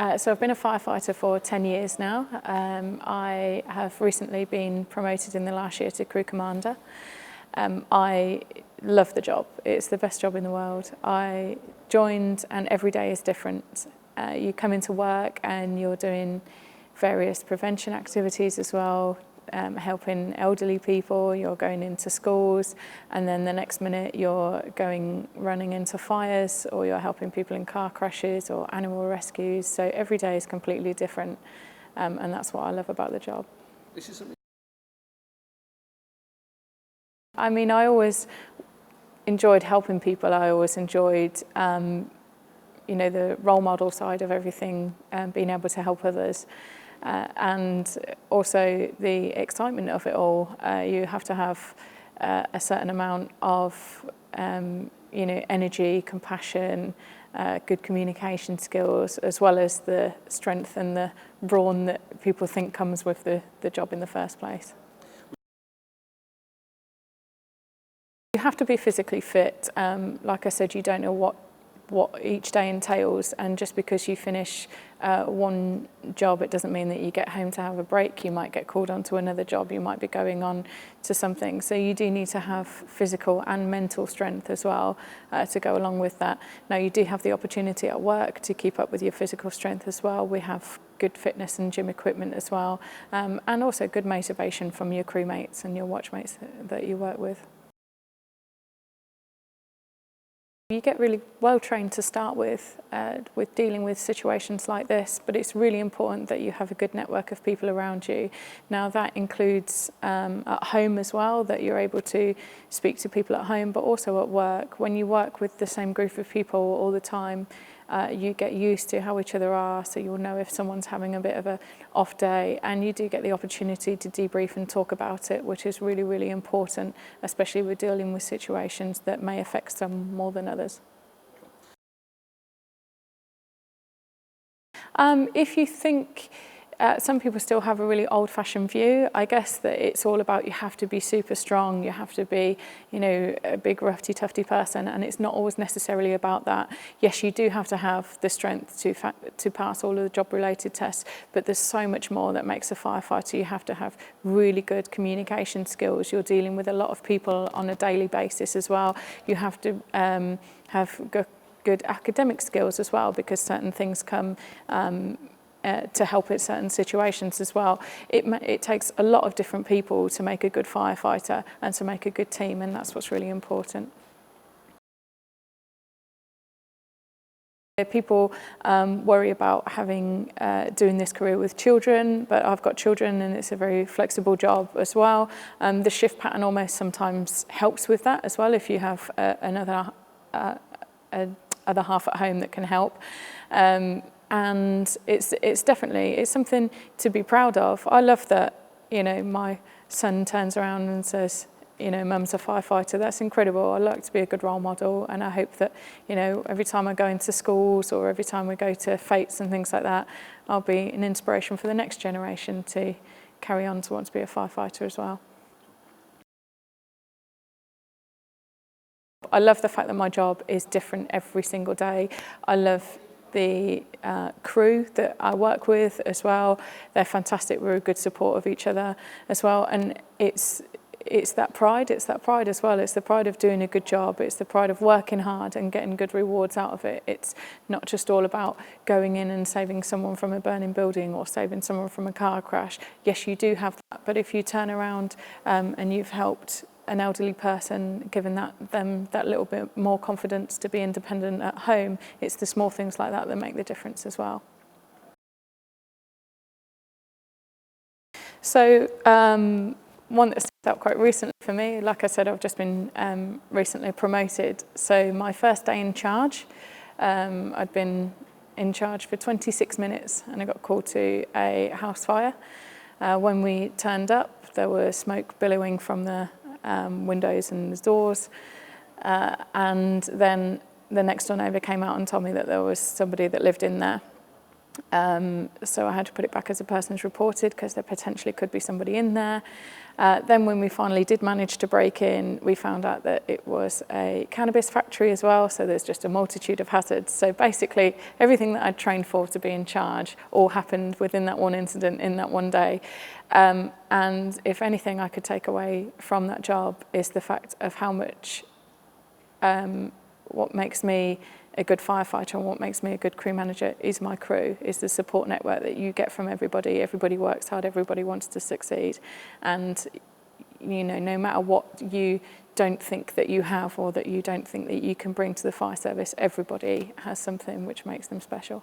So I've been a firefighter for 10 years now. I have recently been promoted in the last year to crew commander. I love the job. It's the best job in the world. I joined and every day is different. You come into work and you're doing various prevention activities as well, helping elderly people, you're going into schools, and then the next minute you're running into fires, or you're helping people in car crashes or animal rescues. So every day is completely different, and that's what I love about the job. This is something. I mean, I always enjoyed helping people. I always enjoyed the role model side of everything, being able to help others. And also the excitement of it all. You have to have a certain amount of energy, compassion, good communication skills, as well as the strength and the brawn that people think comes with the job in the first place. You have to be physically fit. Like I said, you don't know what each day entails, and just because you finish one job, it doesn't mean that you get home to have a break. You might get called onto another job, you might be going on to something. So you do need to have physical and mental strength as well to go along with that. Now, you do have the opportunity at work to keep up with your physical strength as well. We have good fitness and gym equipment as well, and also good motivation from your crewmates and your watchmates that you work with. You get really well trained to start with dealing with situations like this, but it's really important that you have a good network of people around you. Now, that includes at home as well, that you're able to speak to people at home, but also at work. When you work with the same group of people all the time, you get used to how each other are, so you'll know if someone's having a bit of an off day, and you do get the opportunity to debrief and talk about it, which is really, really important, especially with dealing with situations that may affect some more than others. If you think, some people still have a really old-fashioned view. I guess that it's all about you have to be super strong, you have to be, a big roughy-tufty person, and it's not always necessarily about that. Yes, you do have to have the strength to pass all of the job-related tests, but there's so much more that makes a firefighter. You have to have really good communication skills. You're dealing with a lot of people on a daily basis as well. You have to have good academic skills as well, because certain things come to help in certain situations as well. It takes a lot of different people to make a good firefighter and to make a good team, and that's what's really important. People worry about doing this career with children, but I've got children and it's a very flexible job as well. The shift pattern almost sometimes helps with that as well, if you have another half at home that can help. And it's definitely something to be proud of. I love that, my son turns around and says, Mum's a firefighter. That's incredible. I like to be a good role model, and I hope that, every time I go into schools or every time we go to fetes and things like that, I'll be an inspiration for the next generation to carry on to want to be a firefighter as well. I love the fact that my job is different every single day. I love the crew that I work with as well. They're fantastic. We're a good support of each other as well, and it's that pride. It's that pride as well. It's the pride of doing a good job. It's the pride of working hard and getting good rewards out of it. It's not just all about going in and saving someone from a burning building or saving someone from a car crash. Yes, you do have that, but if you turn around and you've helped an elderly person, given them that little bit more confidence to be independent at home, it's the small things like that that make the difference as well. So one that stepped up quite recently for me, like I said, I've just been recently promoted. So my first day in charge, I'd been in charge for 26 minutes and I got called to a house fire. When we turned up, there was smoke billowing from the windows and the doors, and then the next door neighbour came out and told me that there was somebody that lived in there. So I had to put it back as a person's reported because there potentially could be somebody in there. Then when we finally did manage to break in, we found out that it was a cannabis factory as well, so there's just a multitude of hazards. So basically everything that I'd trained for to be in charge all happened within that one incident in that one day. And if anything I could take away from that job is the fact of how much what makes me a good firefighter and what makes me a good crew manager is my crew, is the support network that you get from everybody. Everybody works hard, everybody wants to succeed. And, you know, no matter what you don't think that you have or that you don't think that you can bring to the fire service, everybody has something which makes them special.